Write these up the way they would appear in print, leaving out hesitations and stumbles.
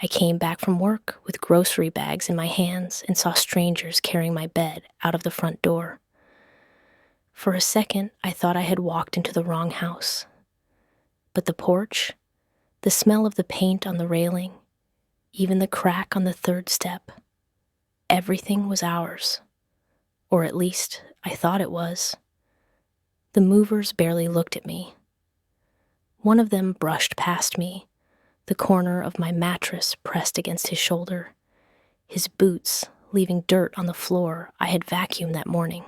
I came back from work with grocery bags in my hands and saw strangers carrying my bed out of the front door. For a second, I thought I had walked into the wrong house. But the porch, the smell of the paint on the railing, even the crack on the third step, everything was ours. Or at least, I thought it was. The movers barely looked at me. One of them brushed past me, the corner of my mattress pressed against his shoulder, his boots leaving dirt on the floor I had vacuumed that morning.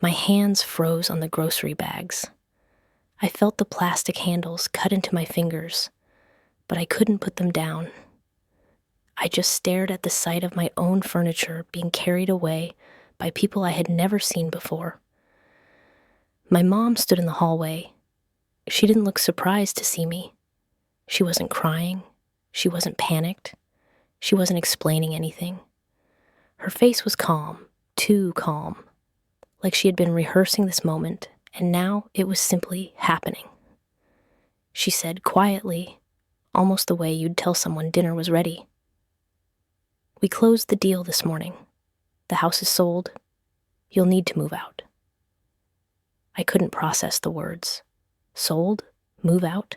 My hands froze on the grocery bags. I felt the plastic handles cut into my fingers, but I couldn't put them down. I just stared at the sight of my own furniture being carried away by people I had never seen before. My mom stood in the hallway. She didn't look surprised to see me. She wasn't crying. She wasn't panicked. She wasn't explaining anything. Her face was calm, too calm, like she had been rehearsing this moment, and now it was simply happening. She said quietly, almost the way you'd tell someone dinner was ready, "We closed the deal this morning. The house is sold. You'll need to move out." I couldn't process the words. Sold? Move out?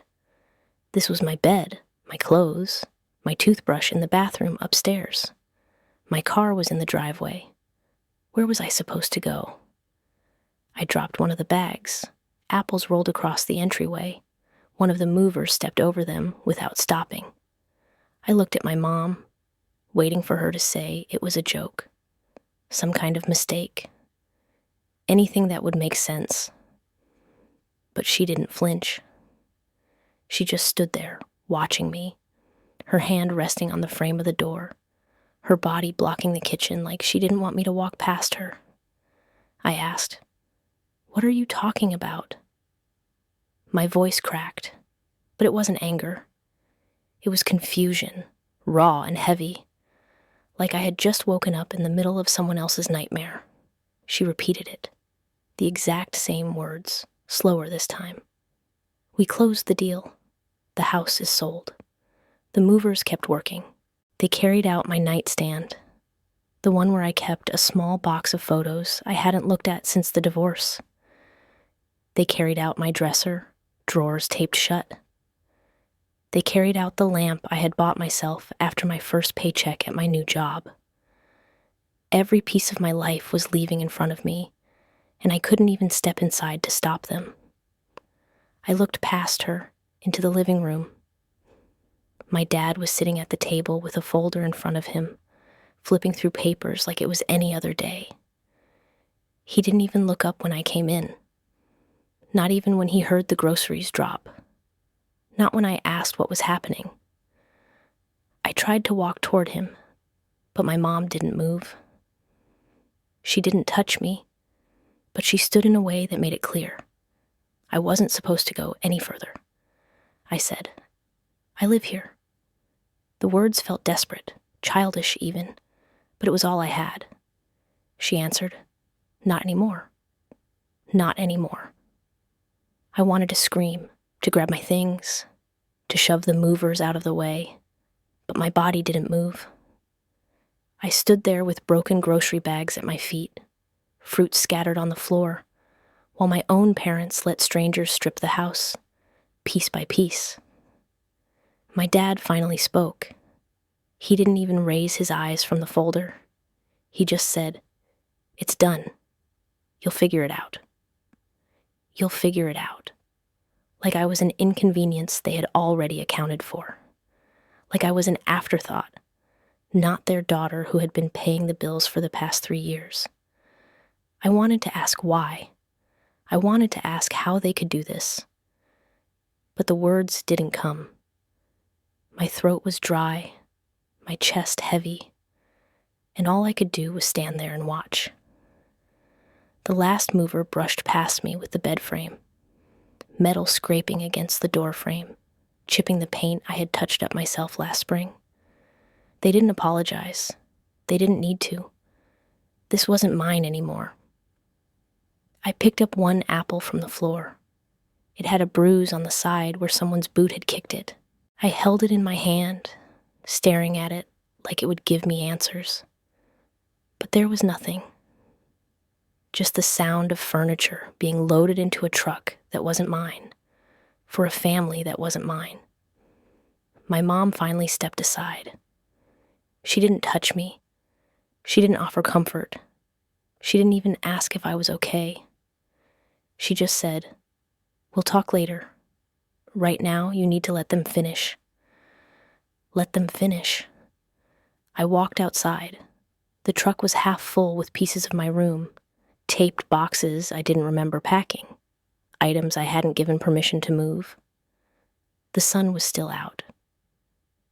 This was my bed, my clothes, my toothbrush in the bathroom upstairs. My car was in the driveway. Where was I supposed to go? I dropped one of the bags. Apples rolled across the entryway. One of the movers stepped over them without stopping. I looked at my mom, waiting for her to say it was a joke, some kind of mistake, anything that would make sense. But she didn't flinch. She just stood there, watching me, her hand resting on the frame of the door, her body blocking the kitchen like she didn't want me to walk past her. I asked, "What are you talking about?" My voice cracked, but it wasn't anger. It was confusion, raw and heavy, like I had just woken up in the middle of someone else's nightmare. She repeated it, the exact same words, slower this time. "We closed the deal. The house is sold." The movers kept working. They carried out my nightstand, the one where I kept a small box of photos I hadn't looked at since the divorce. They carried out my dresser, drawers taped shut. They carried out the lamp I had bought myself after my first paycheck at my new job. Every piece of my life was leaving in front of me, and I couldn't even step inside to stop them. I looked past her, into the living room. My dad was sitting at the table with a folder in front of him, flipping through papers like it was any other day. He didn't even look up when I came in. Not even when he heard the groceries drop. Not when I asked what was happening. I tried to walk toward him, but my mom didn't move. She didn't touch me, but she stood in a way that made it clear I wasn't supposed to go any further. I said, "I live here." The words felt desperate, childish even, but it was all I had. She answered, "Not anymore. Not anymore." I wanted to scream, to grab my things, to shove the movers out of the way, but my body didn't move. I stood there with broken grocery bags at my feet, fruit scattered on the floor, while my own parents let strangers strip the house, piece by piece. My dad finally spoke. He didn't even raise his eyes from the folder. He just said, "It's done. You'll figure it out. You'll figure it out." Like I was an inconvenience they had already accounted for. Like I was an afterthought, not their daughter who had been paying the bills for the past 3 years. I wanted to ask why. I wanted to ask how they could do this. But the words didn't come. My throat was dry, my chest heavy, and all I could do was stand there and watch. The last mover brushed past me with the bed frame, metal scraping against the door frame, chipping the paint I had touched up myself last spring. They didn't apologize. They didn't need to. This wasn't mine anymore. I picked up one apple from the floor. It had a bruise on the side where someone's boot had kicked it. I held it in my hand, staring at it like it would give me answers. But there was nothing. Just the sound of furniture being loaded into a truck that wasn't mine, for a family that wasn't mine. My mom finally stepped aside. She didn't touch me. She didn't offer comfort. She didn't even ask if I was okay. She just said, "We'll talk later. Right now, you need to let them finish." Let them finish. I walked outside. The truck was half full with pieces of my room, taped boxes I didn't remember packing, items I hadn't given permission to move. The sun was still out.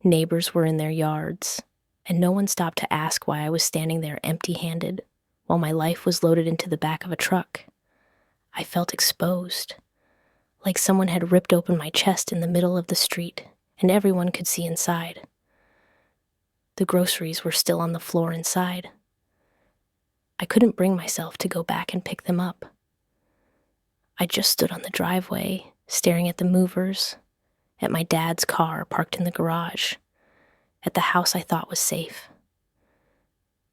Neighbors were in their yards, and no one stopped to ask why I was standing there empty-handed while my life was loaded into the back of a truck. I felt exposed, like someone had ripped open my chest in the middle of the street, and everyone could see inside. The groceries were still on the floor inside. I couldn't bring myself to go back and pick them up. I just stood on the driveway, staring at the movers, at my dad's car parked in the garage, at the house I thought was safe.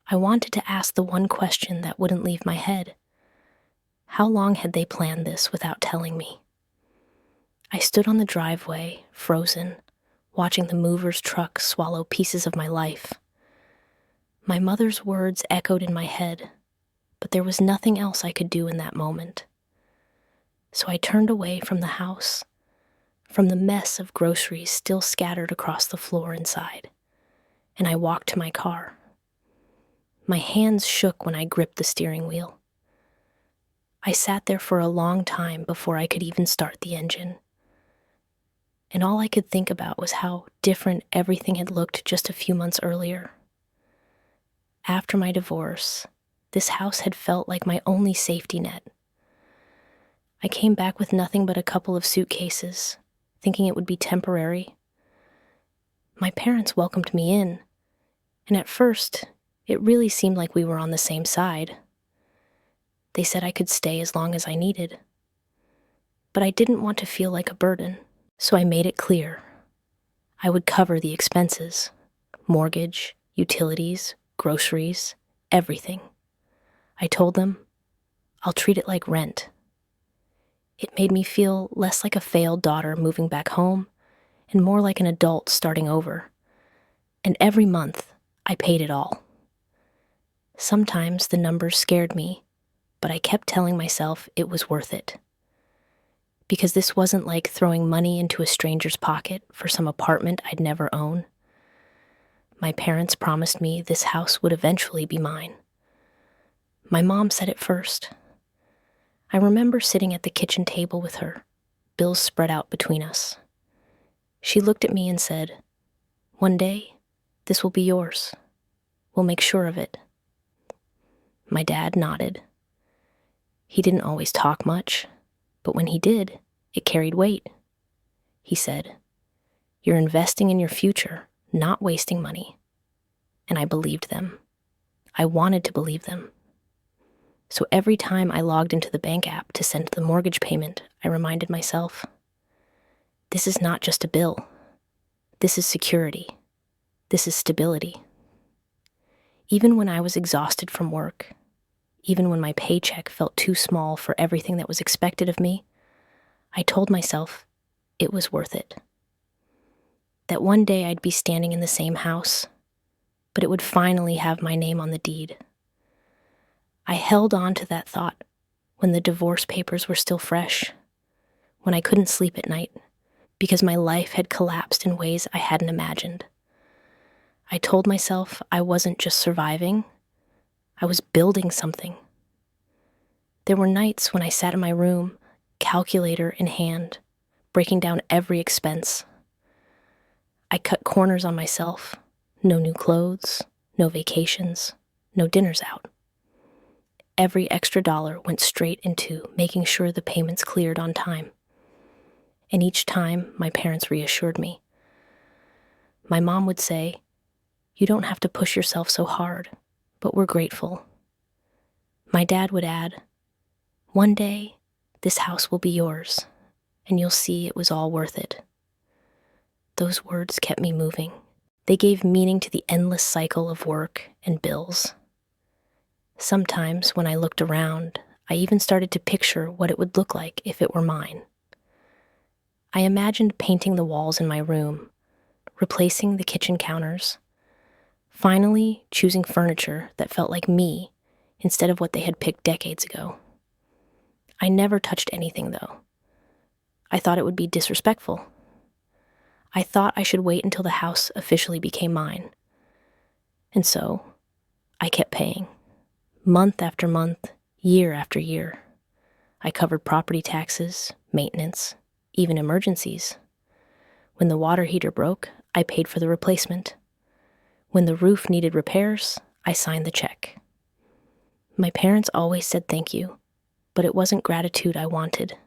I wanted to ask the one question that wouldn't leave my head. How long had they planned this without telling me? I stood on the driveway, frozen, watching the mover's truck swallow pieces of my life. My mother's words echoed in my head, but there was nothing else I could do in that moment. So I turned away from the house, from the mess of groceries still scattered across the floor inside, and I walked to my car. My hands shook when I gripped the steering wheel. I sat there for a long time before I could even start the engine. And all I could think about was how different everything had looked just a few months earlier. After my divorce, this house had felt like my only safety net. I came back with nothing but a couple of suitcases, thinking it would be temporary. My parents welcomed me in, and at first, it really seemed like we were on the same side. They said I could stay as long as I needed. But I didn't want to feel like a burden. So I made it clear. I would cover the expenses, mortgage, utilities, groceries, everything. I told them, I'll treat it like rent. It made me feel less like a failed daughter moving back home and more like an adult starting over. And every month, I paid it all. Sometimes the numbers scared me, but I kept telling myself it was worth it. Because this wasn't like throwing money into a stranger's pocket for some apartment I'd never own. My parents promised me this house would eventually be mine. My mom said it first. I remember sitting at the kitchen table with her, bills spread out between us. She looked at me and said, "One day, this will be yours. We'll make sure of it." My dad nodded. He didn't always talk much, but when he did, it carried weight. He said, "You're investing in your future, not wasting money." And I believed them. I wanted to believe them. So every time I logged into the bank app to send the mortgage payment, I reminded myself, this is not just a bill. This is security. This is stability. Even when I was exhausted from work, even when my paycheck felt too small for everything that was expected of me, I told myself it was worth it. That one day I'd be standing in the same house, but it would finally have my name on the deed. I held on to that thought when the divorce papers were still fresh, when I couldn't sleep at night because my life had collapsed in ways I hadn't imagined. I told myself I wasn't just surviving, I was building something. There were nights when I sat in my room, calculator in hand, breaking down every expense. I cut corners on myself. No new clothes, no vacations, no dinners out. Every extra dollar went straight into making sure the payments cleared on time. And each time, my parents reassured me. My mom would say, "You don't have to push yourself so hard, but we're grateful." My dad would add, "One day, this house will be yours, and you'll see it was all worth it." Those words kept me moving. They gave meaning to the endless cycle of work and bills. Sometimes, when I looked around, I even started to picture what it would look like if it were mine. I imagined painting the walls in my room, replacing the kitchen counters, finally choosing furniture that felt like me instead of what they had picked decades ago. I never touched anything, though. I thought it would be disrespectful. I thought I should wait until the house officially became mine. And so, I kept paying. Month after month, year after year. I covered property taxes, maintenance, even emergencies. When the water heater broke, I paid for the replacement. When the roof needed repairs, I signed the check. My parents always said thank you, but it wasn't gratitude I wanted.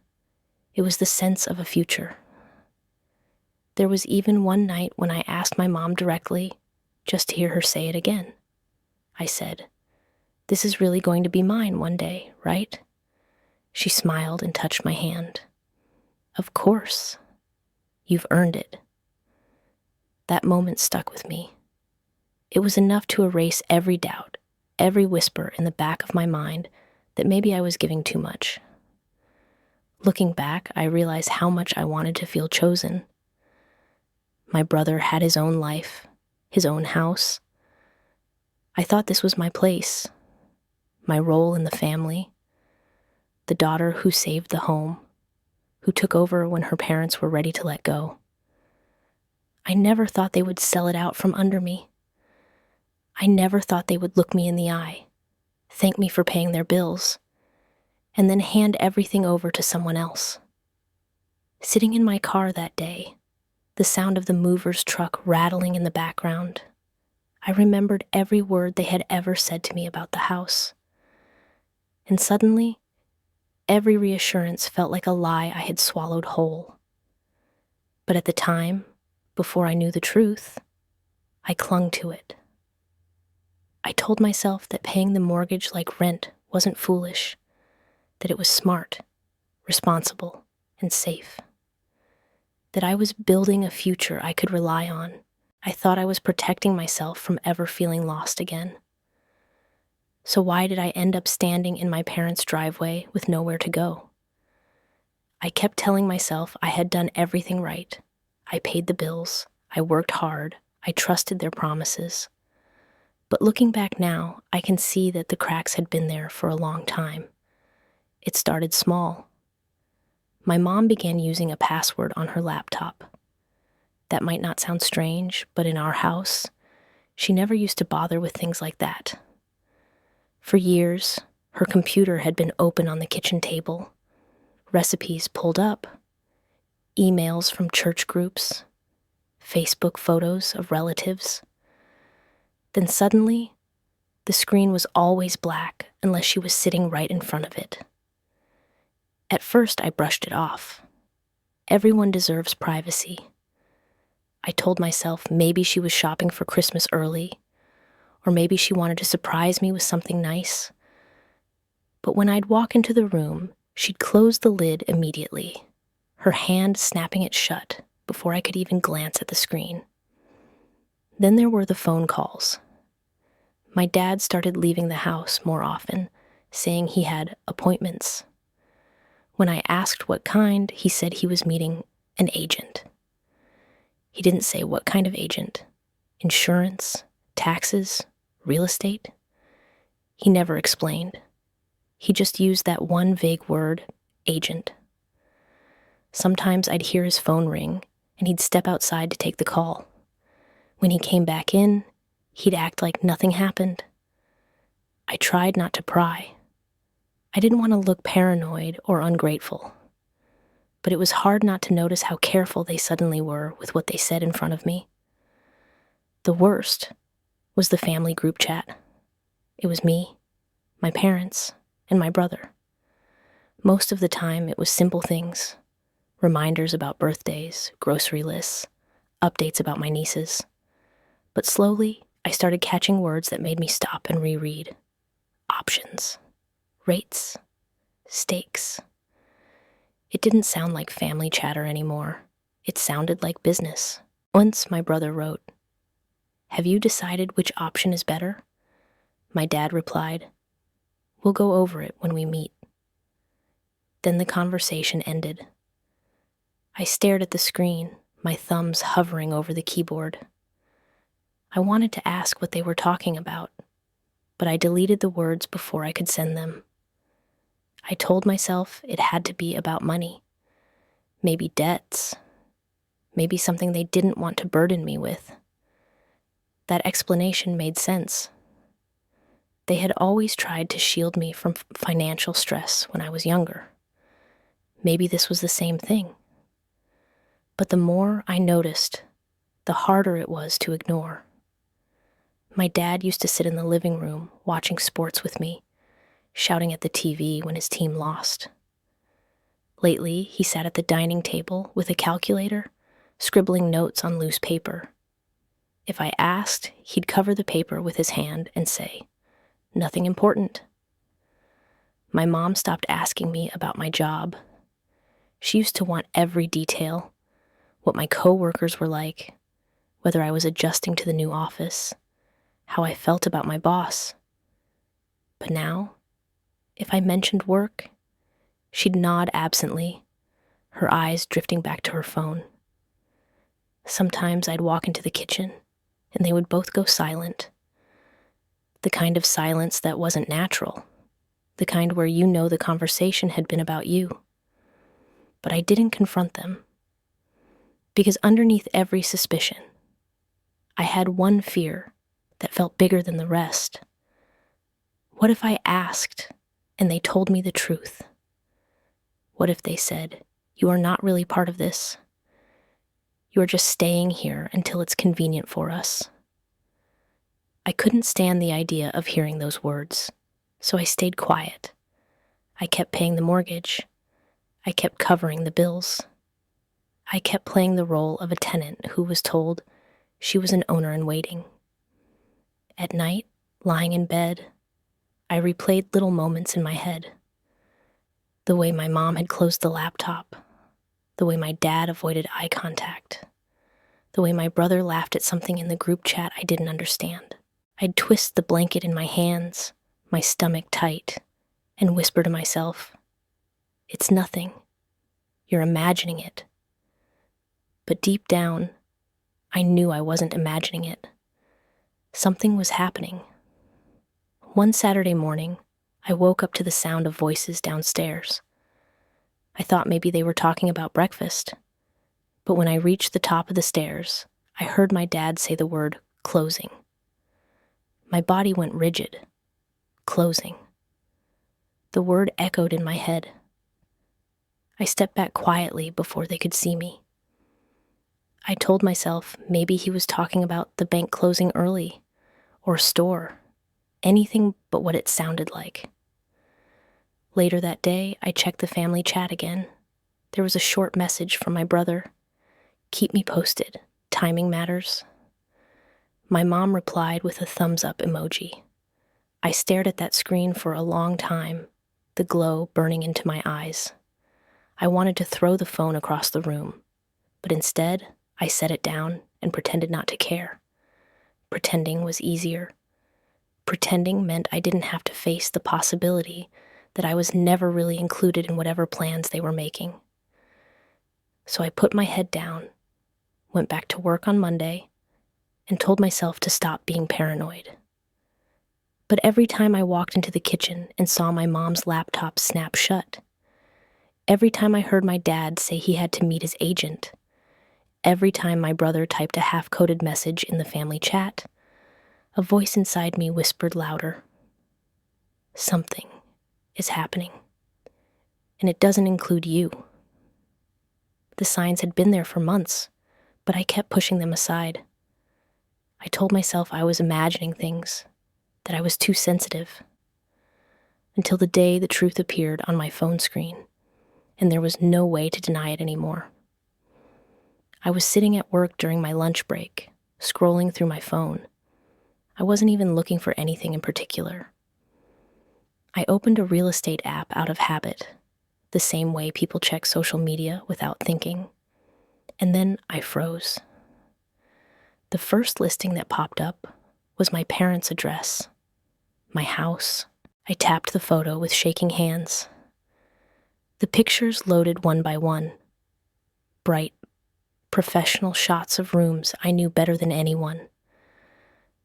It was the sense of a future. There was even one night when I asked my mom directly, just to hear her say it again. I said, "This is really going to be mine one day, right?" She smiled and touched my hand. "Of course. You've earned it." That moment stuck with me. It was enough to erase every doubt, every whisper in the back of my mind that maybe I was giving too much. Looking back, I realized how much I wanted to feel chosen. My brother had his own life, his own house. I thought this was my place, my role in the family, the daughter who saved the home, who took over when her parents were ready to let go. I never thought they would sell it out from under me. I never thought they would look me in the eye, thank me for paying their bills, and then hand everything over to someone else. Sitting in my car that day, the sound of the mover's truck rattling in the background, I remembered every word they had ever said to me about the house. And suddenly, every reassurance felt like a lie I had swallowed whole. But at the time, before I knew the truth, I clung to it. I told myself that paying the mortgage like rent wasn't foolish, that it was smart, responsible, and safe. That I was building a future I could rely on. I thought I was protecting myself from ever feeling lost again. So why did I end up standing in my parents' driveway with nowhere to go? I kept telling myself I had done everything right. I paid the bills, I worked hard, I trusted their promises. But looking back now, I can see that the cracks had been there for a long time. It started small. My mom began using a password on her laptop. That might not sound strange, but in our house, she never used to bother with things like that. For years, her computer had been open on the kitchen table, recipes pulled up, emails from church groups, Facebook photos of relatives. Then suddenly, the screen was always black unless she was sitting right in front of it. At first, I brushed it off. Everyone deserves privacy. I told myself maybe she was shopping for Christmas early, or maybe she wanted to surprise me with something nice. But when I'd walk into the room, she'd close the lid immediately, her hand snapping it shut before I could even glance at the screen. Then there were the phone calls. My dad started leaving the house more often, saying he had appointments. When I asked what kind, he said he was meeting an agent. He didn't say what kind of agent. Insurance, taxes, real estate. He never explained. He just used that one vague word, agent. Sometimes I'd hear his phone ring, and he'd step outside to take the call. When he came back in, he'd act like nothing happened. I tried not to pry. I didn't want to look paranoid or ungrateful. But it was hard not to notice how careful they suddenly were with what they said in front of me. The worst was the family group chat. It was me, my parents, and my brother. Most of the time, it was simple things. Reminders about birthdays, grocery lists, updates about my nieces. But slowly, I started catching words that made me stop and reread. Options, rates, stakes. It didn't sound like family chatter anymore. It sounded like business. Once my brother wrote, "Have you decided which option is better?" My dad replied, "We'll go over it when we meet." Then the conversation ended. I stared at the screen, my thumbs hovering over the keyboard. I wanted to ask what they were talking about, but I deleted the words before I could send them. I told myself it had to be about money, maybe debts, maybe something they didn't want to burden me with. That explanation made sense. They had always tried to shield me from financial stress when I was younger. Maybe this was the same thing. But the more I noticed, the harder it was to ignore. My dad used to sit in the living room watching sports with me, shouting at the TV when his team lost. Lately, he sat at the dining table with a calculator, scribbling notes on loose paper. If I asked, he'd cover the paper with his hand and say, "Nothing important." My mom stopped asking me about my job. She used to want every detail, what my coworkers were like, whether I was adjusting to the new office, how I felt about my boss. But now, if I mentioned work, she'd nod absently, her eyes drifting back to her phone. Sometimes I'd walk into the kitchen, and they would both go silent. The kind of silence that wasn't natural, the kind where you know the conversation had been about you. But I didn't confront them, because underneath every suspicion, I had one fear that felt bigger than the rest. What if I asked and they told me the truth? What if they said, "You are not really part of this. You are just staying here until it's convenient for us"? I couldn't stand the idea of hearing those words, so I stayed quiet. I kept paying the mortgage. I kept covering the bills. I kept playing the role of a tenant who was told she was an owner in waiting. At night, lying in bed, I replayed little moments in my head. The way my mom had closed the laptop, the way my dad avoided eye contact, the way my brother laughed at something in the group chat I didn't understand. I'd twist the blanket in my hands, my stomach tight, and whisper to myself, "It's nothing. You're imagining it." But deep down, I knew I wasn't imagining it. Something was happening. One Saturday morning, I woke up to the sound of voices downstairs. I thought maybe they were talking about breakfast, but when I reached the top of the stairs, I heard my dad say the word "closing." My body went rigid. Closing. The word echoed in my head. I stepped back quietly before they could see me. I told myself maybe he was talking about the bank closing early, or a store, anything but what it sounded like. Later that day, I checked the family chat again. There was a short message from my brother. "Keep me posted. Timing matters." My mom replied with a thumbs up emoji. I stared at that screen for a long time, the glow burning into my eyes. I wanted to throw the phone across the room, but instead, I set it down and pretended not to care. Pretending was easier. Pretending meant I didn't have to face the possibility that I was never really included in whatever plans they were making. So I put my head down, went back to work on Monday, and told myself to stop being paranoid. But every time I walked into the kitchen and saw my mom's laptop snap shut, every time I heard my dad say he had to meet his agent, every time my brother typed a half-coded message in the family chat, a voice inside me whispered louder, "Something is happening, and it doesn't include you." The signs had been there for months, but I kept pushing them aside. I told myself I was imagining things, that I was too sensitive, until the day the truth appeared on my phone screen, and there was no way to deny it anymore. I was sitting at work during my lunch break, scrolling through my phone. I wasn't even looking for anything in particular. I opened a real estate app out of habit, the same way people check social media without thinking, and then I froze. The first listing that popped up was my parents' address, my house. I tapped the photo with shaking hands. The pictures loaded one by one. Bright, professional shots of rooms I knew better than anyone.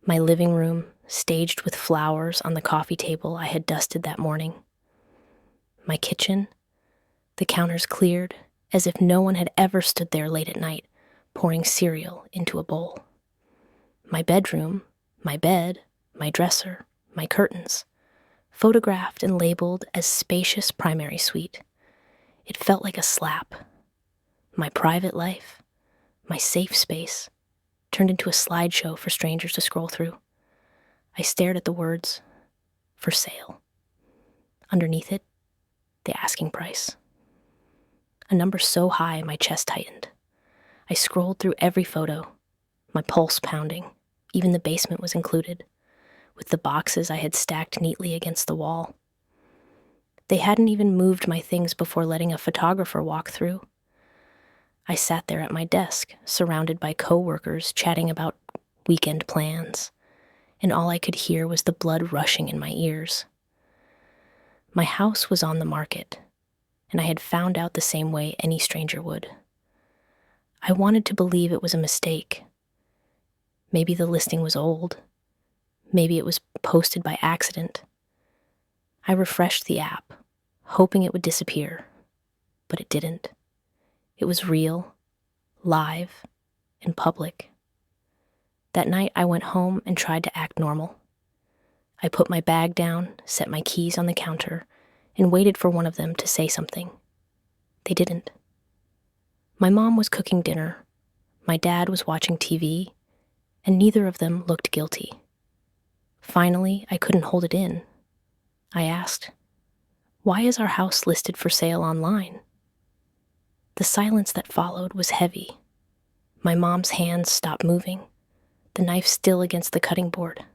My living room, staged with flowers on the coffee table I had dusted that morning. My kitchen, the counters cleared, as if no one had ever stood there late at night, pouring cereal into a bowl. My bedroom, my bed, my dresser, my curtains, photographed and labeled as spacious primary suite. It felt like a slap. My private life, my safe space, turned into a slideshow for strangers to scroll through. I stared at the words, "For sale." Underneath it, the asking price. A number so high my chest tightened. I scrolled through every photo, my pulse pounding. Even the basement was included, with the boxes I had stacked neatly against the wall. They hadn't even moved my things before letting a photographer walk through. I sat there at my desk, surrounded by coworkers chatting about weekend plans, and all I could hear was the blood rushing in my ears. My house was on the market, and I had found out the same way any stranger would. I wanted to believe it was a mistake. Maybe the listing was old. Maybe it was posted by accident. I refreshed the app, hoping it would disappear, but it didn't. It was real, live, and public. That night I went home and tried to act normal. I put my bag down, set my keys on the counter, and waited for one of them to say something. They didn't. My mom was cooking dinner, my dad was watching TV, and neither of them looked guilty. Finally, I couldn't hold it in. I asked, "Why is our house listed for sale online?" The silence that followed was heavy. My mom's hands stopped moving, the knife still against the cutting board.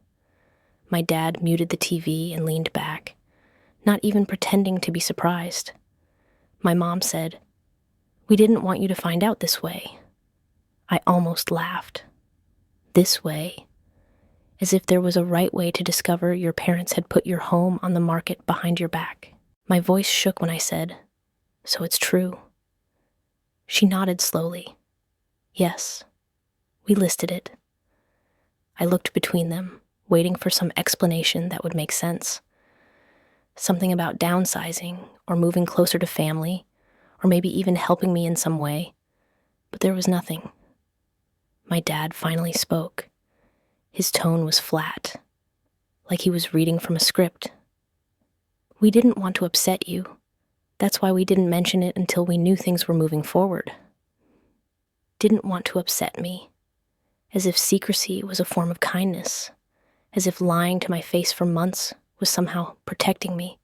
My dad muted the TV and leaned back, not even pretending to be surprised. My mom said, "We didn't want you to find out this way." I almost laughed. This way, as if there was a right way to discover your parents had put your home on the market behind your back. My voice shook when I said, "So it's true." She nodded slowly. "Yes, we listed it." I looked between them, waiting for some explanation that would make sense. Something about downsizing, or moving closer to family, or maybe even helping me in some way. But there was nothing. My dad finally spoke. His tone was flat, like he was reading from a script. "We didn't want to upset you. That's why we didn't mention it until we knew things were moving forward." Didn't want to upset me, as if secrecy was a form of kindness, as if lying to my face for months was somehow protecting me.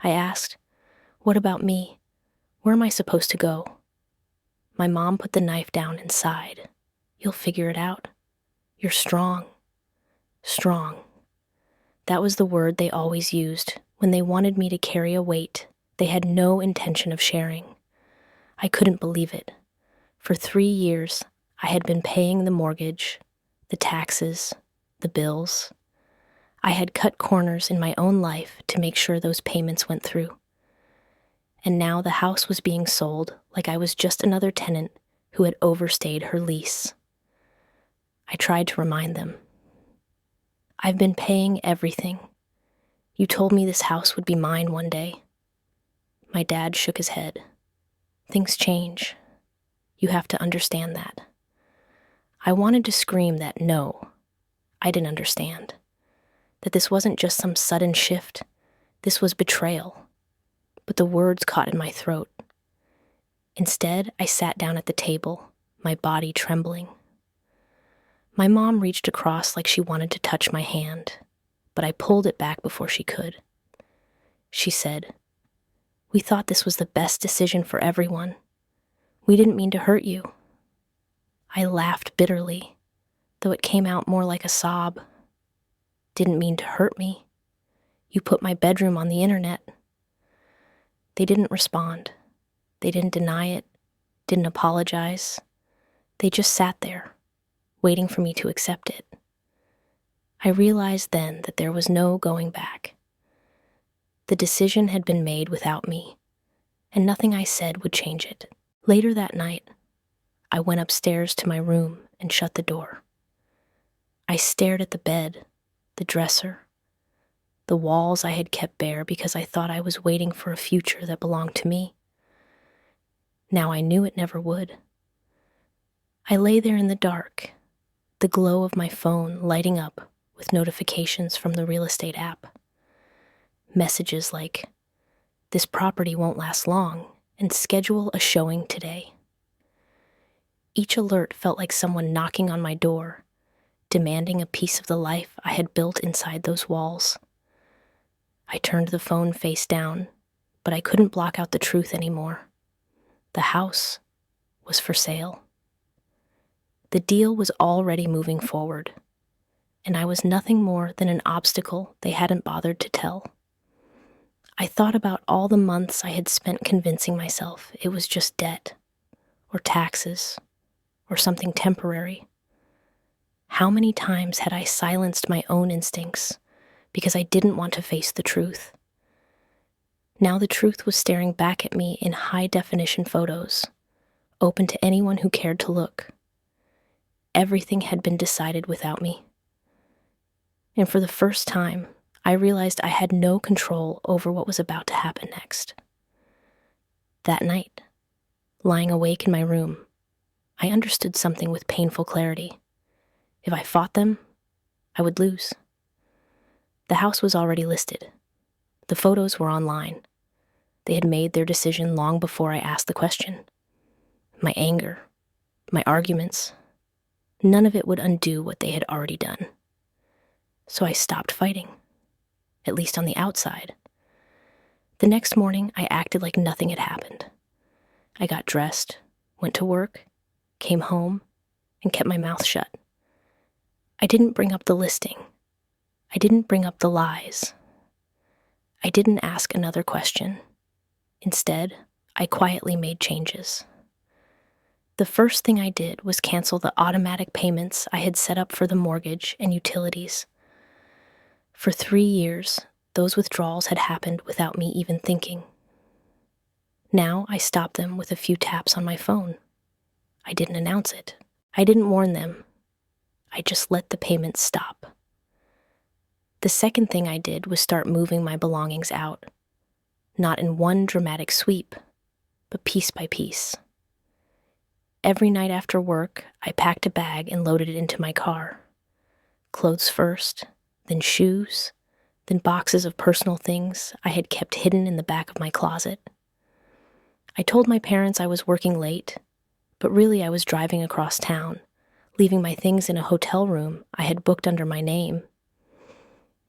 I asked, "What about me? Where am I supposed to go?" My mom put the knife down and sighed. "You'll figure it out. You're strong." Strong. That was the word they always used when they wanted me to carry a weight they had no intention of sharing. I couldn't believe it. For 3 years, I had been paying the mortgage, the taxes, the bills. I had cut corners in my own life to make sure those payments went through. And now the house was being sold like I was just another tenant who had overstayed her lease. I tried to remind them. "I've been paying everything. You told me this house would be mine one day." My dad shook his head. "Things change. You have to understand that." I wanted to scream that no, I didn't understand. That this wasn't just some sudden shift. This was betrayal. But the words caught in my throat. Instead, I sat down at the table, my body trembling. My mom reached across like she wanted to touch my hand, but I pulled it back before she could. She said, "We thought this was the best decision for everyone. We didn't mean to hurt you." I laughed bitterly, though it came out more like a sob. "Didn't mean to hurt me. You put my bedroom on the internet." They didn't respond. They didn't deny it, didn't apologize. They just sat there, waiting for me to accept it. I realized then that there was no going back. The decision had been made without me, and nothing I said would change it. Later that night, I went upstairs to my room and shut the door. I stared at the bed, the dresser, the walls I had kept bare because I thought I was waiting for a future that belonged to me. Now I knew it never would. I lay there in the dark, the glow of my phone lighting up with notifications from the real estate app. Messages like, "This property won't last long, and schedule a showing today." Each alert felt like someone knocking on my door, demanding a piece of the life I had built inside those walls. I turned the phone face down, but I couldn't block out the truth anymore. The house was for sale. The deal was already moving forward, and I was nothing more than an obstacle they hadn't bothered to tell. I thought about all the months I had spent convincing myself it was just debt, or taxes, or something temporary. How many times had I silenced my own instincts because I didn't want to face the truth? Now the truth was staring back at me in high-definition photos, open to anyone who cared to look. Everything had been decided without me. And for the first time, I realized I had no control over what was about to happen next. That night, lying awake in my room, I understood something with painful clarity. If I fought them, I would lose. The house was already listed. The photos were online. They had made their decision long before I asked the question. My anger, my arguments, none of it would undo what they had already done. So I stopped fighting, at least on the outside. The next morning, I acted like nothing had happened. I got dressed, went to work, came home, and kept my mouth shut. I didn't bring up the listing. I didn't bring up the lies. I didn't ask another question. Instead, I quietly made changes. The first thing I did was cancel the automatic payments I had set up for the mortgage and utilities. For 3 years, those withdrawals had happened without me even thinking. Now I stopped them with a few taps on my phone. I didn't announce it. I didn't warn them. I just let the payments stop. The second thing I did was start moving my belongings out, not in one dramatic sweep, but piece by piece. Every night after work, I packed a bag and loaded it into my car. Clothes first, then shoes, then boxes of personal things I had kept hidden in the back of my closet. I told my parents I was working late, but really I was driving across town, leaving my things in a hotel room I had booked under my name.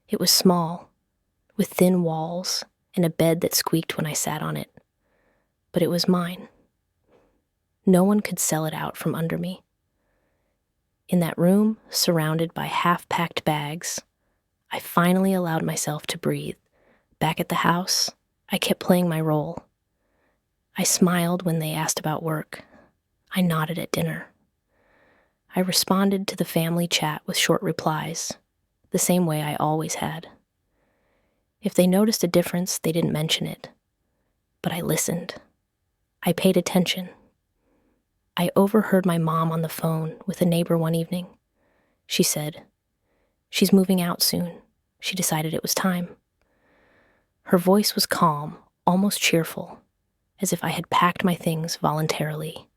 It was small, with thin walls and a bed that squeaked when I sat on it, but it was mine. No one could sell it out from under me. In that room, surrounded by half-packed bags, I finally allowed myself to breathe. Back at the house, I kept playing my role. I smiled when they asked about work. I nodded at dinner. I responded to the family chat with short replies, the same way I always had. If they noticed a difference, they didn't mention it. But I listened. I paid attention. I overheard my mom on the phone with a neighbor one evening. She said, "She's moving out soon. She decided it was time." Her voice was calm, almost cheerful, as if I had packed my things voluntarily.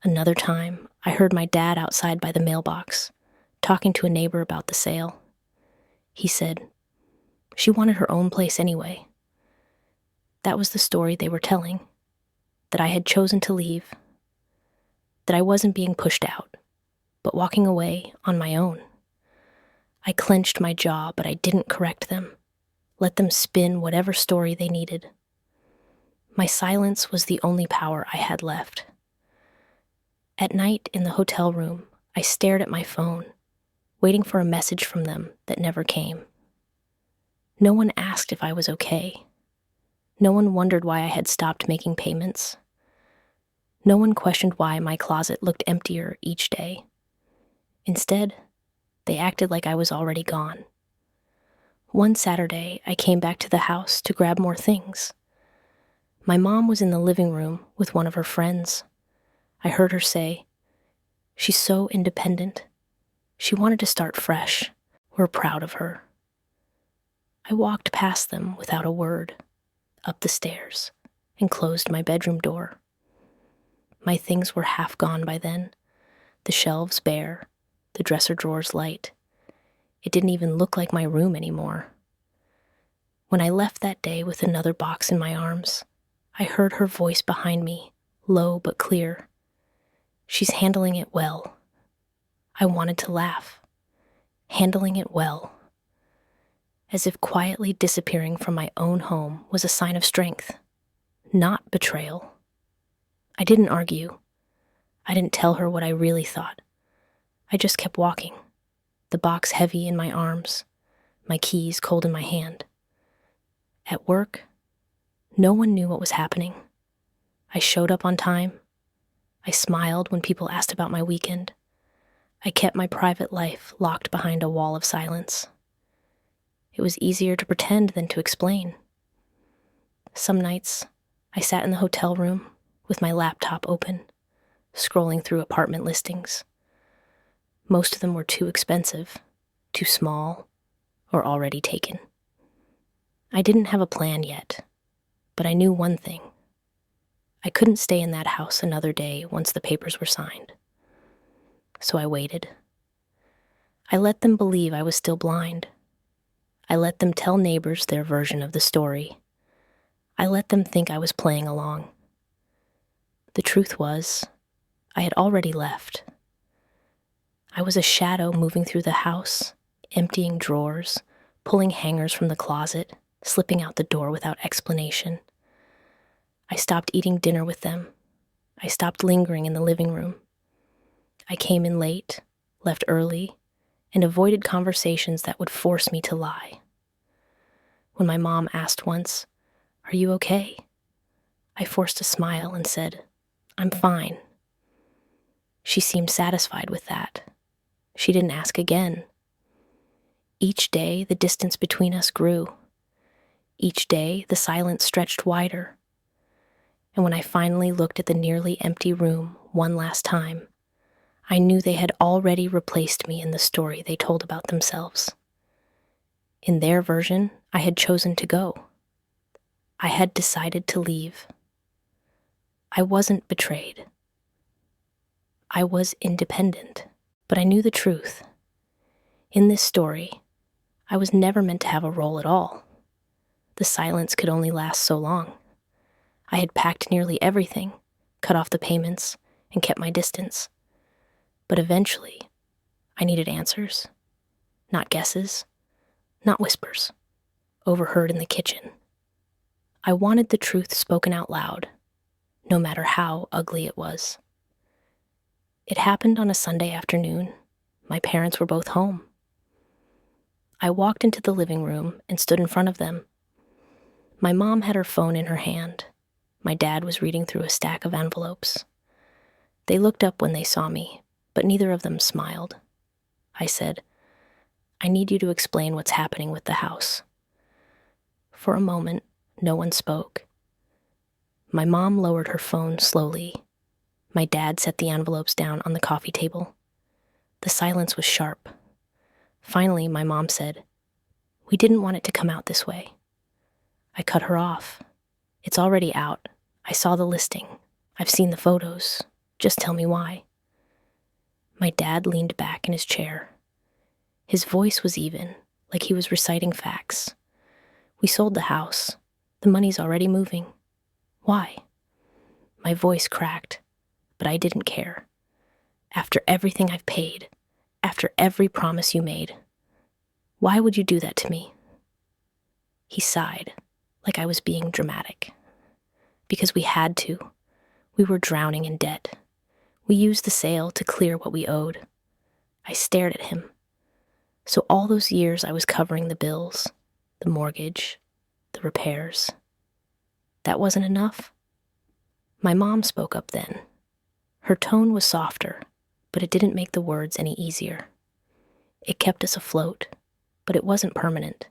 Another time, I heard my dad outside by the mailbox, talking to a neighbor about the sale. He said, "She wanted her own place anyway." That was the story they were telling, that I had chosen to leave, that I wasn't being pushed out, but walking away on my own. I clenched my jaw, but I didn't correct them, let them spin whatever story they needed. My silence was the only power I had left. At night in the hotel room, I stared at my phone, waiting for a message from them that never came. No one asked if I was okay. No one wondered why I had stopped making payments. No one questioned why my closet looked emptier each day. Instead, they acted like I was already gone. One Saturday, I came back to the house to grab more things. My mom was in the living room with one of her friends. I heard her say, "She's so independent. She wanted to start fresh. We're proud of her." I walked past them without a word, up the stairs, and closed my bedroom door. My things were half gone by then, the shelves bare, the dresser drawers light. It didn't even look like my room anymore. When I left that day with another box in my arms, I heard her voice behind me, low but clear. "She's handling it well." I wanted to laugh. Handling it well. As if quietly disappearing from my own home was a sign of strength, not betrayal. I didn't argue. I didn't tell her what I really thought. I just kept walking, the box heavy in my arms, my keys cold in my hand. At work, no one knew what was happening. I showed up on time. I smiled when people asked about my weekend. I kept my private life locked behind a wall of silence. It was easier to pretend than to explain. Some nights, I sat in the hotel room with my laptop open, scrolling through apartment listings. Most of them were too expensive, too small, or already taken. I didn't have a plan yet, but I knew one thing. I couldn't stay in that house another day once the papers were signed. So I waited. I let them believe I was still blind. I let them tell neighbors their version of the story. I let them think I was playing along. The truth was, I had already left. I was a shadow moving through the house, emptying drawers, pulling hangers from the closet, slipping out the door without explanation. I stopped eating dinner with them. I stopped lingering in the living room. I came in late, left early, and avoided conversations that would force me to lie. When my mom asked once, "Are you okay?" I forced a smile and said, "I'm fine." She seemed satisfied with that. She didn't ask again. Each day, the distance between us grew. Each day, the silence stretched wider. And when I finally looked at the nearly empty room one last time, I knew they had already replaced me in the story they told about themselves. In their version, I had chosen to go. I had decided to leave. I wasn't betrayed. I was independent, but I knew the truth. In this story, I was never meant to have a role at all. The silence could only last so long. I had packed nearly everything, cut off the payments, and kept my distance. But eventually, I needed answers. Not guesses, not whispers, overheard in the kitchen. I wanted the truth spoken out loud, no matter how ugly it was. It happened on a Sunday afternoon. My parents were both home. I walked into the living room and stood in front of them. My mom had her phone in her hand. My dad was reading through a stack of envelopes. They looked up when they saw me, but neither of them smiled. I said, "I need you to explain what's happening with the house." For a moment, no one spoke. My mom lowered her phone slowly. My dad set the envelopes down on the coffee table. The silence was sharp. Finally, my mom said, "We didn't want it to come out this way." I cut her off. "It's already out. I saw the listing. I've seen the photos. Just tell me why." My dad leaned back in his chair. His voice was even, like he was reciting facts. "We sold the house. The money's already moving. Why?" My voice cracked, but I didn't care. "After everything I've paid, after every promise you made, why would you do that to me?" He sighed, like I was being dramatic. "Because we had to. We were drowning in debt. We used the sale to clear what we owed." I stared at him. So all those years I was covering the bills, the mortgage, the repairs. That wasn't enough? My mom spoke up then. Her tone was softer, but it didn't make the words any easier. It kept us afloat, but it wasn't permanent.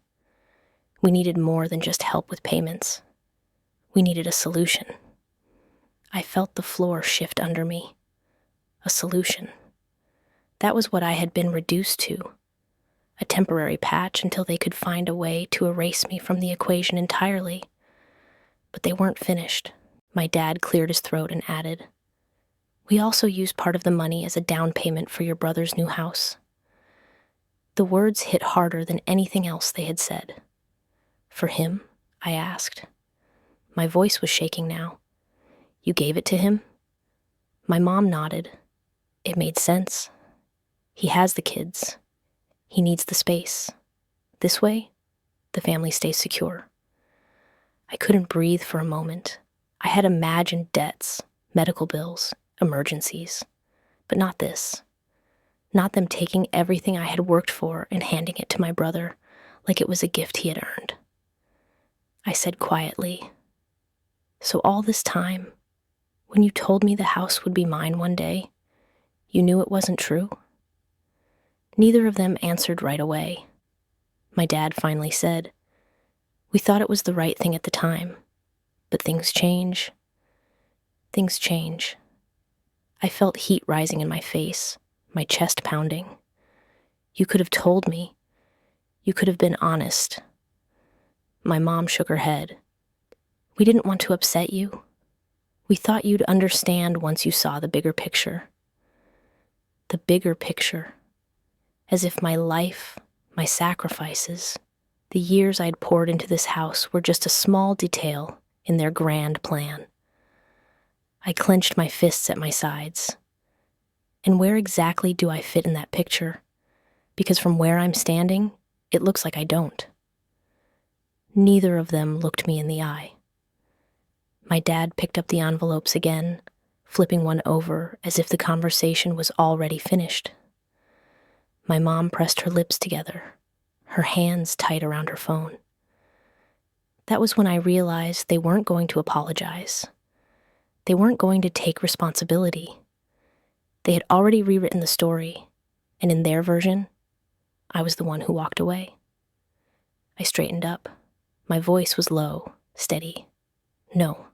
We needed more than just help with payments. We needed a solution. I felt the floor shift under me. A solution. That was what I had been reduced to. A temporary patch until they could find a way to erase me from the equation entirely. But they weren't finished. My dad cleared his throat and added, "We also used part of the money as a down payment for your brother's new house." The words hit harder than anything else they had said. "For him?" I asked. My voice was shaking now. "You gave it to him?" My mom nodded. It made sense. He has the kids. He needs the space. This way, the family stays secure. I couldn't breathe for a moment. I had imagined debts, medical bills, emergencies, but not this. Not them taking everything I had worked for and handing it to my brother like it was a gift he had earned. I said quietly, "So all this time, when you told me the house would be mine one day, you knew it wasn't true?" Neither of them answered right away. My dad finally said, "We thought it was the right thing at the time, but things change. Things change." I felt heat rising in my face, my chest pounding. "You could have told me. You could have been honest." My mom shook her head. "We didn't want to upset you. We thought you'd understand once you saw the bigger picture." The bigger picture. As if my life, my sacrifices, the years I'd poured into this house were just a small detail in their grand plan. I clenched my fists at my sides. And where exactly do I fit in that picture? Because from where I'm standing, it looks like I don't. Neither of them looked me in the eye. My dad picked up the envelopes again, flipping one over as if the conversation was already finished. My mom pressed her lips together, her hands tight around her phone. That was when I realized they weren't going to apologize. They weren't going to take responsibility. They had already rewritten the story, and in their version, I was the one who walked away. I straightened up. My voice was low, steady. "No,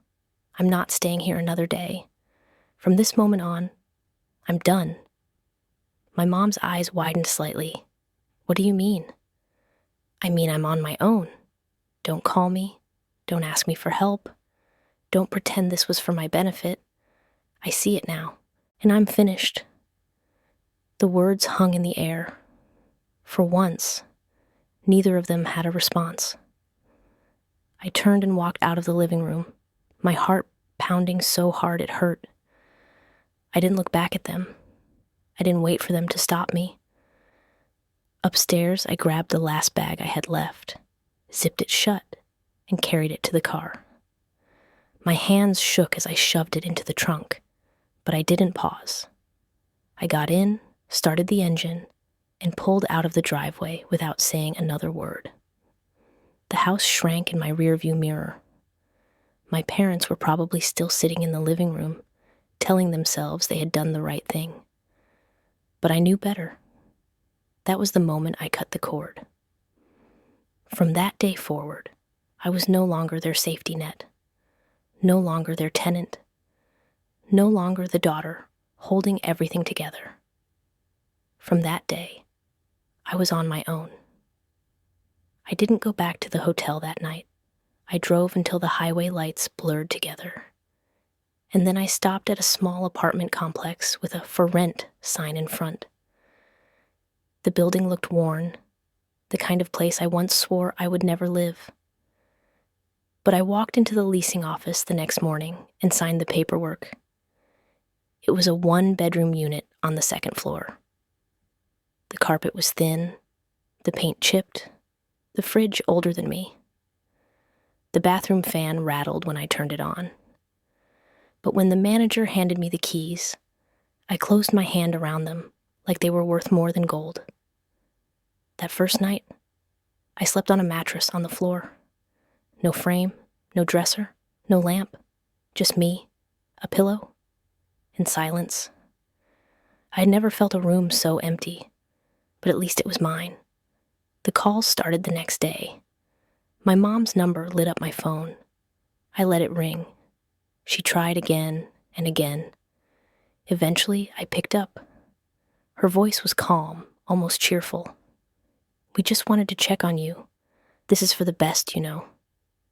I'm not staying here another day. From this moment on, I'm done." My mom's eyes widened slightly. "What do you mean?" "I mean I'm on my own. Don't call me. Don't ask me for help. Don't pretend this was for my benefit. I see it now, and I'm finished." The words hung in the air. For once, neither of them had a response. I turned and walked out of the living room, my heart pounding so hard it hurt. I didn't look back at them. I didn't wait for them to stop me. Upstairs, I grabbed the last bag I had left, zipped it shut, and carried it to the car. My hands shook as I shoved it into the trunk, but I didn't pause. I got in, started the engine, and pulled out of the driveway without saying another word. The house shrank in my rearview mirror. My parents were probably still sitting in the living room, telling themselves they had done the right thing. But I knew better. That was the moment I cut the cord. From that day forward, I was no longer their safety net, no longer their tenant, no longer the daughter holding everything together. From that day, I was on my own. I didn't go back to the hotel that night. I drove until the highway lights blurred together. And then I stopped at a small apartment complex with a "For Rent" sign in front. The building looked worn, the kind of place I once swore I would never live. But I walked into the leasing office the next morning and signed the paperwork. It was a 1-bedroom unit on the second floor. The carpet was thin, the paint chipped, the fridge older than me. The bathroom fan rattled when I turned it on. But when the manager handed me the keys, I closed my hand around them like they were worth more than gold. That first night, I slept on a mattress on the floor. No frame, no dresser, no lamp, just me, a pillow, and silence. I had never felt a room so empty, but at least it was mine. The calls started the next day. My mom's number lit up my phone. I let it ring. She tried again and again. Eventually, I picked up. Her voice was calm, almost cheerful. "We just wanted to check on you. This is for the best, you know.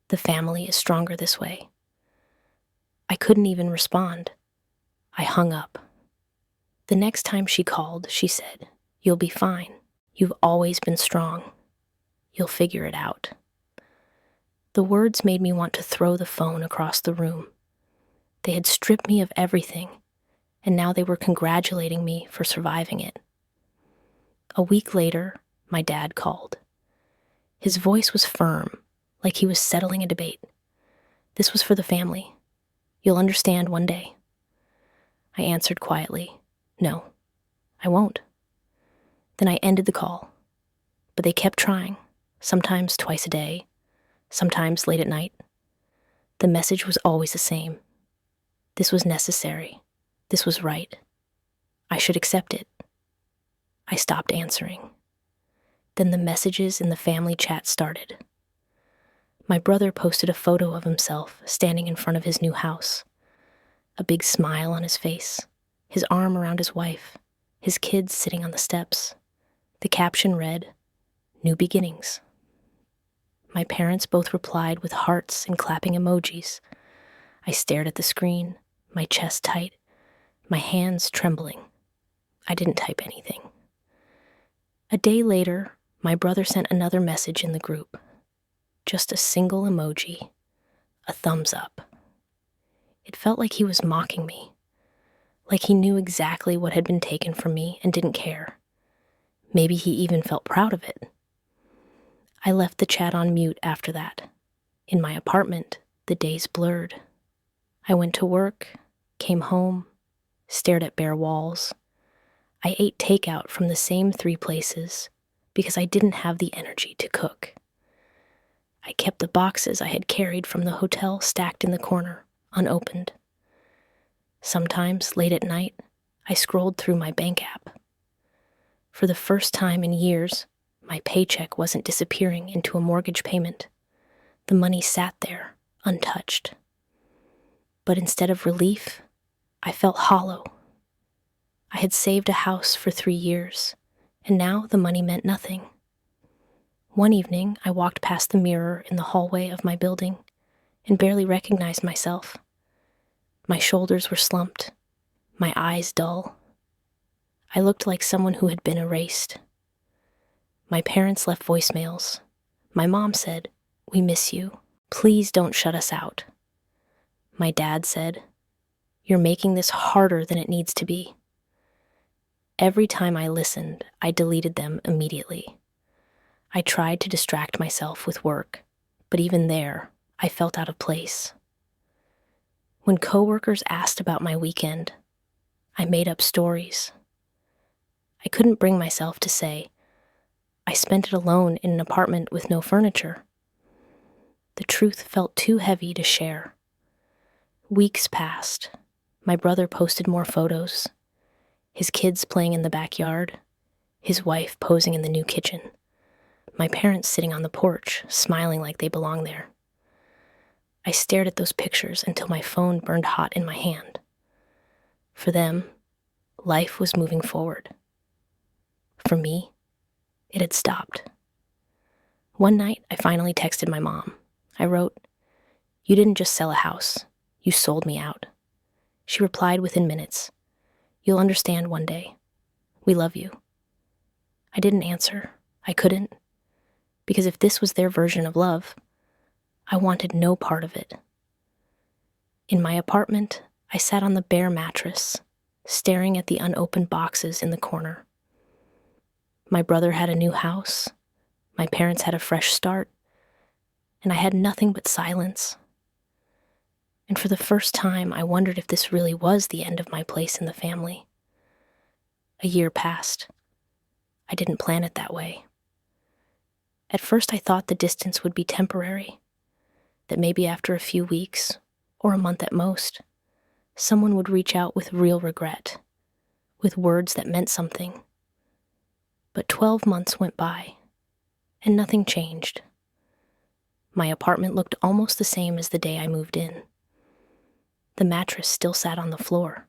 The family is stronger this way." I couldn't even respond. I hung up. The next time she called, she said, "You'll be fine. You've always been strong. You'll figure it out." The words made me want to throw the phone across the room. They had stripped me of everything, and now they were congratulating me for surviving it. A week later, my dad called. His voice was firm, like he was settling a debate. "This was for the family. You'll understand one day." I answered quietly, "No, I won't." Then I ended the call, but they kept trying, sometimes twice a day, sometimes late at night. The message was always the same. This was necessary. This was right. I should accept it. I stopped answering. Then the messages in the family chat started. My brother posted a photo of himself standing in front of his new house. A big smile on his face, his arm around his wife, his kids sitting on the steps. The caption read, "New beginnings." My parents both replied with hearts and clapping emojis. I stared at the screen, my chest tight, my hands trembling. I didn't type anything. A day later, my brother sent another message in the group. Just a single emoji, a thumbs up. It felt like he was mocking me, like he knew exactly what had been taken from me and didn't care. Maybe he even felt proud of it. I left the chat on mute after that. In my apartment, the days blurred. I went to work, came home, stared at bare walls. I ate takeout from the same 3 places because I didn't have the energy to cook. I kept the boxes I had carried from the hotel stacked in the corner, unopened. Sometimes, late at night, I scrolled through my bank app. For the first time in years, my paycheck wasn't disappearing into a mortgage payment. The money sat there, untouched. But instead of relief, I felt hollow. I had saved a house for 3 years, and now the money meant nothing. One evening, I walked past the mirror in the hallway of my building and barely recognized myself. My shoulders were slumped, my eyes dull. I looked like someone who had been erased. My parents left voicemails. My mom said, "We miss you. Please don't shut us out." My dad said, "You're making this harder than it needs to be." Every time I listened, I deleted them immediately. I tried to distract myself with work, but even there, I felt out of place. When coworkers asked about my weekend, I made up stories. I couldn't bring myself to say, "I spent it alone in an apartment with no furniture." The truth felt too heavy to share. Weeks passed. My brother posted more photos. His kids playing in the backyard, his wife posing in the new kitchen, my parents sitting on the porch, smiling like they belong there. I stared at those pictures until my phone burned hot in my hand. For them, life was moving forward. For me, it had stopped. One night, I finally texted my mom. I wrote, "You didn't just sell a house, you sold me out." She replied within minutes, "You'll understand one day. We love you." I didn't answer. I couldn't. Because if this was their version of love, I wanted no part of it. In my apartment, I sat on the bare mattress, staring at the unopened boxes in the corner. My brother had a new house, my parents had a fresh start, and I had nothing but silence. And for the first time, I wondered if this really was the end of my place in the family. A year passed. I didn't plan it that way. At first, I thought the distance would be temporary, that maybe after a few weeks, or a month at most, someone would reach out with real regret. with words that meant something. But 12 months went by, and nothing changed. My apartment looked almost the same as the day I moved in. The mattress still sat on the floor.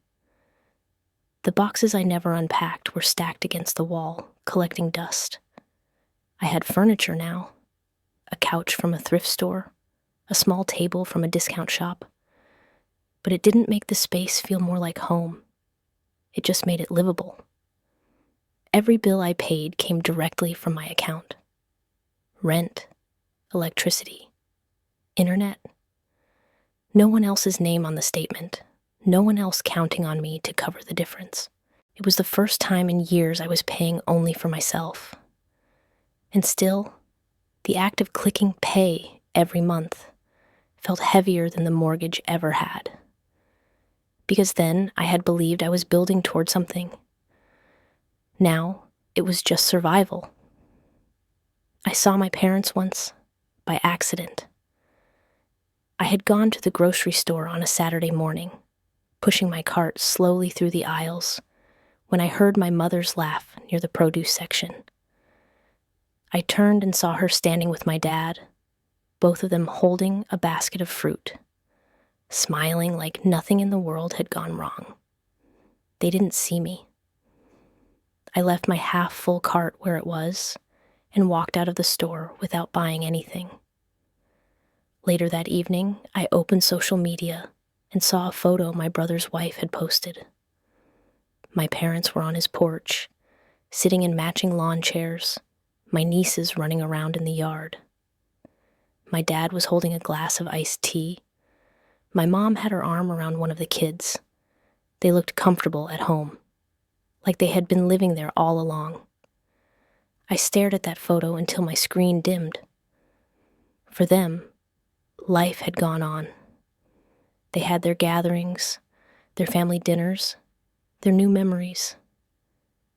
The boxes I never unpacked were stacked against the wall, collecting dust. I had furniture now, a couch from a thrift store, a small table from a discount shop. But it didn't make the space feel more like home. It just made it livable. Every bill I paid came directly from my account. Rent, electricity, internet. No one else's name on the statement, no one else counting on me to cover the difference. It was the first time in years I was paying only for myself. And still, the act of clicking pay every month felt heavier than the mortgage ever had. Because then I had believed I was building toward something. Now, it was just survival. I saw my parents once, by accident. I had gone to the grocery store on a Saturday morning, pushing my cart slowly through the aisles, when I heard my mother's laugh near the produce section. I turned and saw her standing with my dad, both of them holding a basket of fruit, smiling like nothing in the world had gone wrong. They didn't see me. I left my half-full cart where it was and walked out of the store without buying anything. Later that evening, I opened social media and saw a photo my brother's wife had posted. My parents were on his porch, sitting in matching lawn chairs, my nieces running around in the yard. My dad was holding a glass of iced tea. My mom had her arm around one of the kids. They looked comfortable at home, like they had been living there all along. I stared at that photo until my screen dimmed. For them, life had gone on. They had their gatherings, their family dinners, their new memories.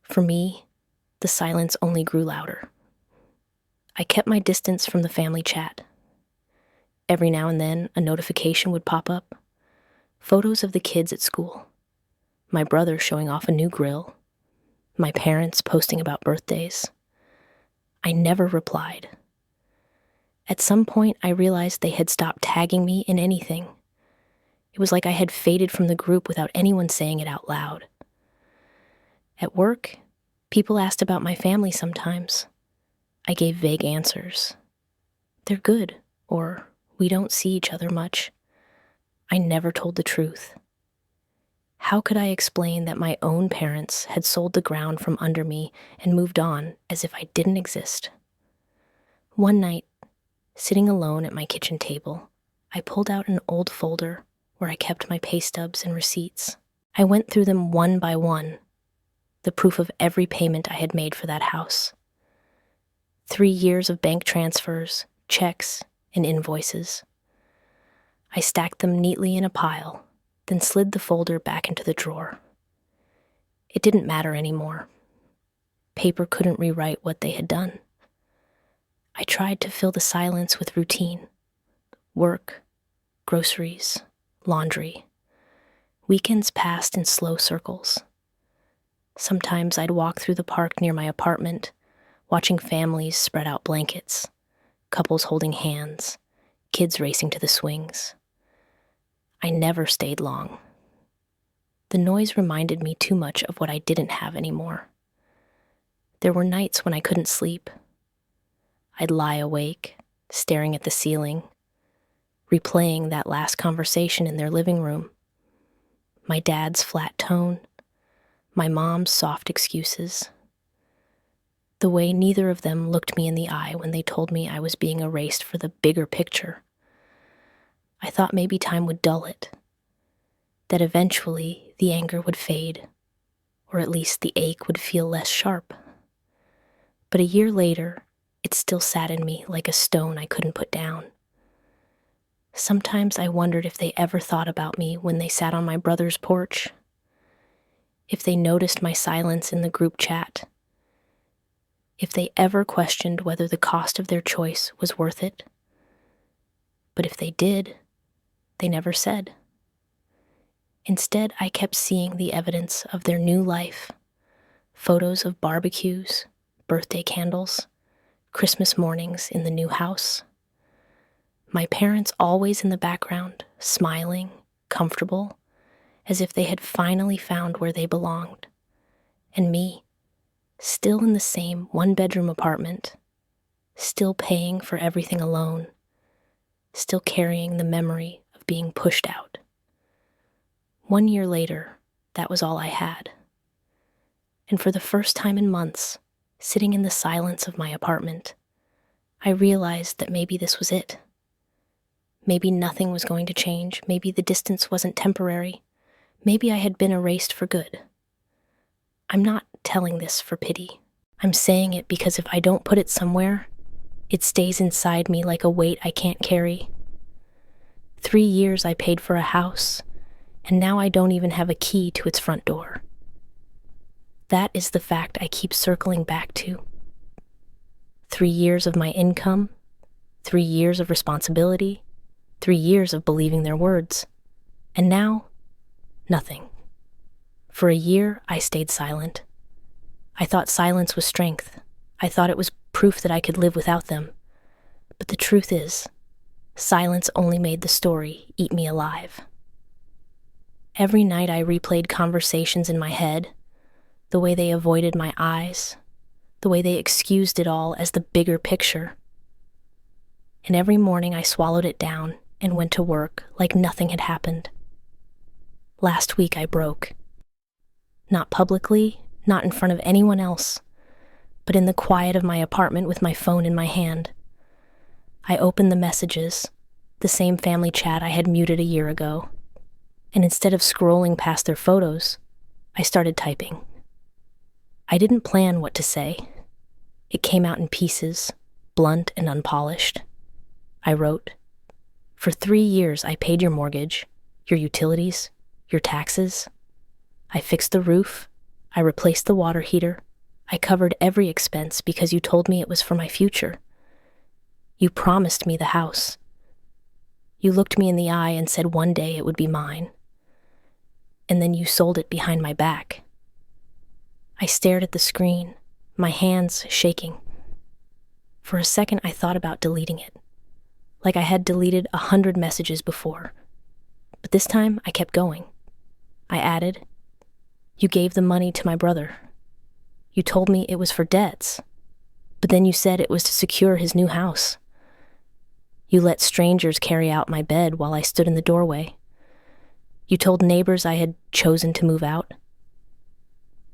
For me, the silence only grew louder. I kept my distance from the family chat. Every now and then, a notification would pop up. Photos of the kids at school. My brother showing off a new grill. My parents posting about birthdays. I never replied. At some point, I realized they had stopped tagging me in anything. It was like I had faded from the group without anyone saying it out loud. At work, people asked about my family sometimes. I gave vague answers. They're good, or we don't see each other much. I never told the truth. How could I explain that my own parents had sold the ground from under me and moved on as if I didn't exist? One night, sitting alone at my kitchen table, I pulled out an old folder where I kept my pay stubs and receipts. I went through them one by one, the proof of every payment I had made for that house. 3 years of bank transfers, checks, and invoices. I stacked them neatly in a pile, then slid the folder back into the drawer. It didn't matter anymore. Paper couldn't rewrite what they had done. I tried to fill the silence with routine. Work, groceries, laundry. Weekends passed in slow circles. Sometimes I'd walk through the park near my apartment, watching families spread out blankets, couples holding hands, kids racing to the swings. I never stayed long. The noise reminded me too much of what I didn't have anymore. There were nights when I couldn't sleep. I'd lie awake, staring at the ceiling, replaying that last conversation in their living room. My dad's flat tone, my mom's soft excuses. The way neither of them looked me in the eye when they told me I was being erased for the bigger picture. I thought maybe time would dull it, that eventually the anger would fade, or at least the ache would feel less sharp. But a year later, it still sat in me like a stone I couldn't put down. Sometimes I wondered if they ever thought about me when they sat on my brother's porch, if they noticed my silence in the group chat, if they ever questioned whether the cost of their choice was worth it. But if they did, they never said. Instead, I kept seeing the evidence of their new life: photos of barbecues, birthday candles, Christmas mornings in the new house. My parents always in the background, smiling, comfortable, as if they had finally found where they belonged. And me, still in the same one-bedroom apartment, still paying for everything alone, still carrying the memory of being pushed out. 1 year later, that was all I had. And for the first time in months, sitting in the silence of my apartment, I realized that maybe this was it. Maybe nothing was going to change. Maybe the distance wasn't temporary. Maybe I had been erased for good. I'm not telling this for pity. I'm saying it because if I don't put it somewhere, it stays inside me like a weight I can't carry. 3 years I paid for a house, and now I don't even have a key to its front door. That is the fact I keep circling back to. 3 years of my income, 3 years of responsibility, 3 years of believing their words, and now, nothing. For a year, I stayed silent. I thought silence was strength. I thought it was proof that I could live without them. But the truth is, silence only made the story eat me alive. Every night I replayed conversations in my head, the way they avoided my eyes, the way they excused it all as the bigger picture. And every morning I swallowed it down and went to work like nothing had happened. Last week I broke. Not publicly, not in front of anyone else, but in the quiet of my apartment with my phone in my hand. I opened the messages, the same family chat I had muted a year ago, and instead of scrolling past their photos, I started typing. I didn't plan what to say. It came out in pieces, blunt and unpolished. I wrote, "For 3 years I paid your mortgage, your utilities, your taxes. I fixed the roof, I replaced the water heater, I covered every expense because you told me it was for my future. You promised me the house. You looked me in the eye and said one day it would be mine. And then you sold it behind my back." I stared at the screen, my hands shaking. For a second I thought about deleting it, like I had deleted 100 messages before. But this time I kept going. I added, "You gave the money to my brother. You told me it was for debts, but then you said it was to secure his new house. You let strangers carry out my bed while I stood in the doorway. You told neighbors I had chosen to move out.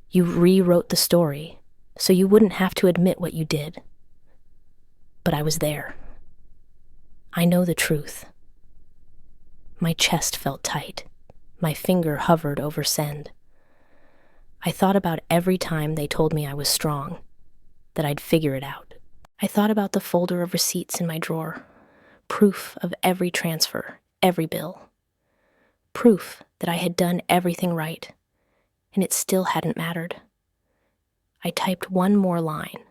You rewrote the story so you wouldn't have to admit what you did. But I was there. I know the truth." My chest felt tight. My finger hovered over send. I thought about every time they told me I was strong, that I'd figure it out. I thought about the folder of receipts in my drawer, proof of every transfer, every bill. Proof that I had done everything right, and it still hadn't mattered. I typed one more line.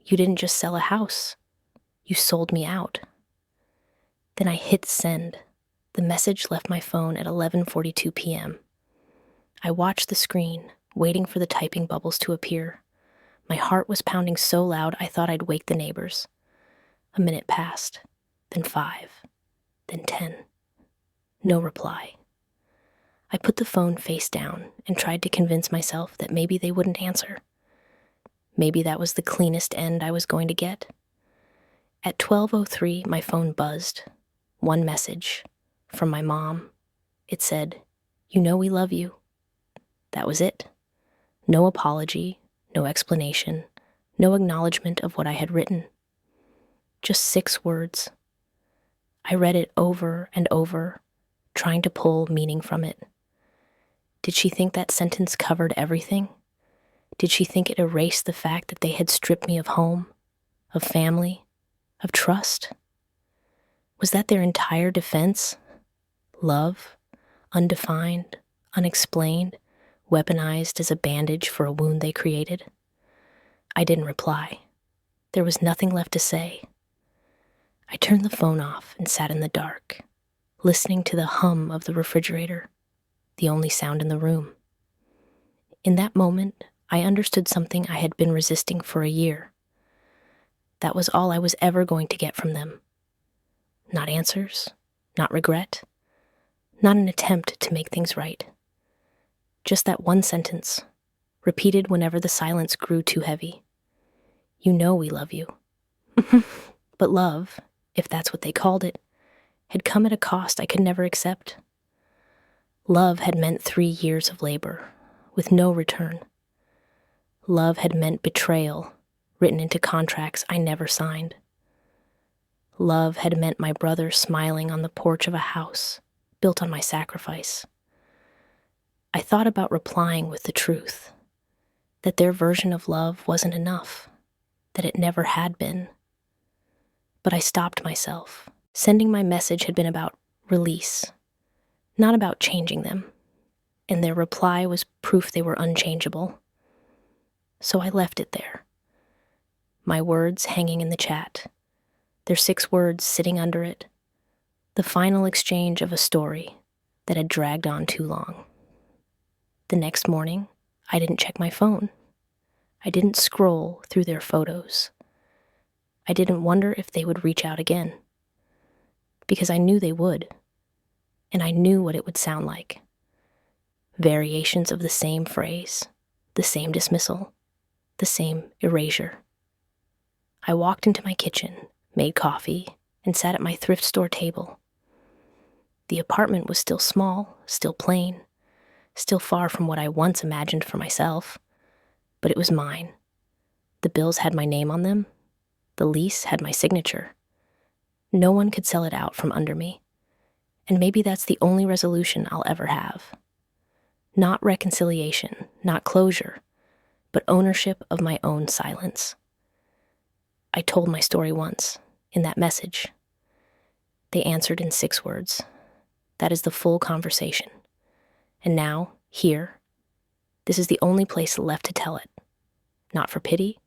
"You didn't just sell a house. You sold me out." Then I hit send. The message left my phone at 11:42 p.m. I watched the screen, waiting for the typing bubbles to appear. My heart was pounding so loud I thought I'd wake the neighbors. A minute passed, then 5, then 10. No reply. I put the phone face down and tried to convince myself that maybe they wouldn't answer. Maybe that was the cleanest end I was going to get. At 12:03, my phone buzzed. One message, from my mom. It said, "You know we love you." That was it. No apology, no explanation, no acknowledgement of what I had written. Just 6 words. I read it over and over, trying to pull meaning from it. Did she think that sentence covered everything? Did she think it erased the fact that they had stripped me of home, of family, of trust? Was that their entire defense? Love, undefined, unexplained, weaponized as a bandage for a wound they created? I didn't reply. There was nothing left to say. I turned the phone off and sat in the dark, listening to the hum of the refrigerator, the only sound in the room. In that moment, I understood something I had been resisting for a year. That was all I was ever going to get from them. Not answers, not regret, not an attempt to make things right. Just that one sentence, repeated whenever the silence grew too heavy. You know we love you. But love, if that's what they called it, had come at a cost I could never accept. Love had meant 3 years of labor, with no return. Love had meant betrayal, written into contracts I never signed. Love had meant my brother smiling on the porch of a house built on my sacrifice. I thought about replying with the truth, that their version of love wasn't enough, that it never had been. But I stopped myself. Sending my message had been about release, not about changing them, and their reply was proof they were unchangeable. So I left it there, my words hanging in the chat, their 6 words sitting under it, the final exchange of a story that had dragged on too long. The next morning, I didn't check my phone. I didn't scroll through their photos. I didn't wonder if they would reach out again, because I knew they would, and I knew what it would sound like. Variations of the same phrase, the same dismissal, the same erasure. I walked into my kitchen, made coffee, and sat at my thrift store table. The apartment was still small, still plain, still far from what I once imagined for myself, but it was mine. The bills had my name on them. The lease had my signature. No one could sell it out from under me, and maybe that's the only resolution I'll ever have. Not reconciliation, not closure, but ownership of my own silence. I told my story once, in that message. They answered in 6 words. That is the full conversation. And now, here, this is the only place left to tell it. Not for pity,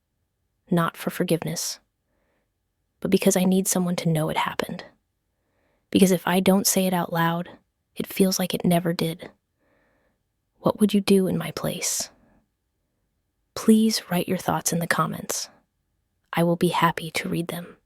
not for forgiveness, but because I need someone to know it happened. Because if I don't say it out loud, it feels like it never did. What would you do in my place? Please write your thoughts in the comments. I will be happy to read them.